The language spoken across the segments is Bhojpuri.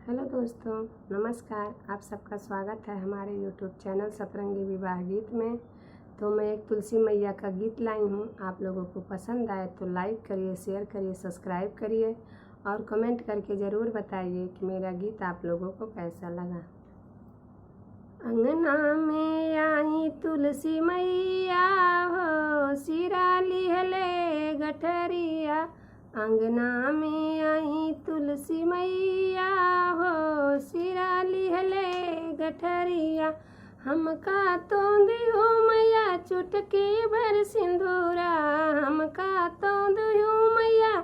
हेलो दोस्तों, नमस्कार। आप सबका स्वागत है हमारे यूट्यूब चैनल सतरंगी विवाह गीत में। तो मैं एक तुलसी मैया का गीत लाई हूँ। आप लोगों को पसंद आए तो लाइक करिए, शेयर करिए, सब्सक्राइब करिए और कमेंट करके ज़रूर बताइए कि मेरा गीत आप लोगों को कैसा लगा। अंगना में आई तुलसी मैया हो, सिरा लिहले गठरिया। अंगना में आई तुलसी मैया हो, सिरा लिहले गठरिया। हमका तो दियो मैया चुटकी भर सिंदूरा, हमका तो दियो मैया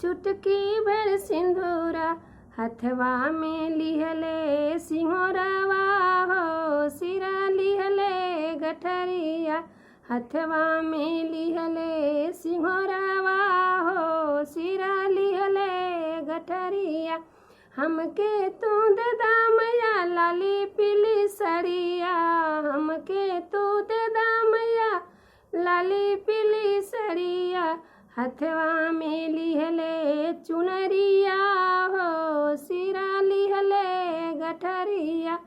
चुटकी भर सिंदूरा। हथवा में लिहले सिंहोरवा हो, सिरा लिहले गठरिया। हथवा में लिहले सिंहोरवा हो, सिरा लिहले गठरिया। हमके तू देदा मैया लाली पीली सड़िया, हमके तू देदा मैया लाली पीली सड़िया। हथवा में लिहले चुनरिया हो, सिरा लिहले गठरिया।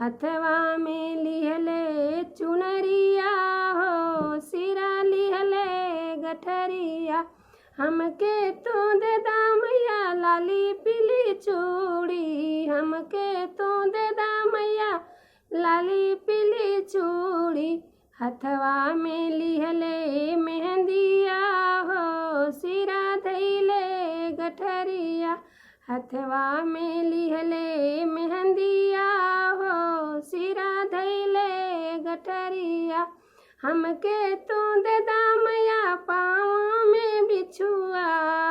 हथवा में लिहले चुनरिया हो, सिरा लिहले गठरिया। हमके तो देदा मैया लाली पीली चूड़ी, हमके तो देदा मैया लाली पीली चूड़ी। हथवा में लिहले मेहंदिया हो, सिरा धैले गठरिया। हथवा में लिहले मेहंदिया हो, सिरा धैले गठरिया। हमके तो देदा मैया पाँव में बिछुआ,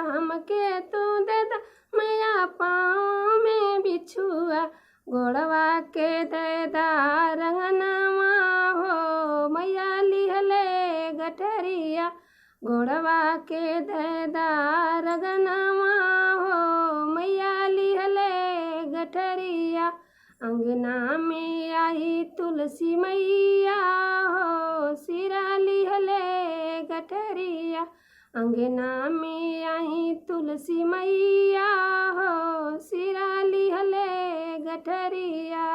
हमके तो देदा मैया पाँव में बिछुआ। गोड़वा के देदा रंगनवा हो, मैया लिहले गठरिया। गोड़वा के देदा रंगनवा हो, मैया लिहले गठरिया। अंगना में आई तुलसी मैया हो, सिरा लिहले गठरिया। अंगना में आई तुलसी मैया हो, सिरा लिहले गठरिया।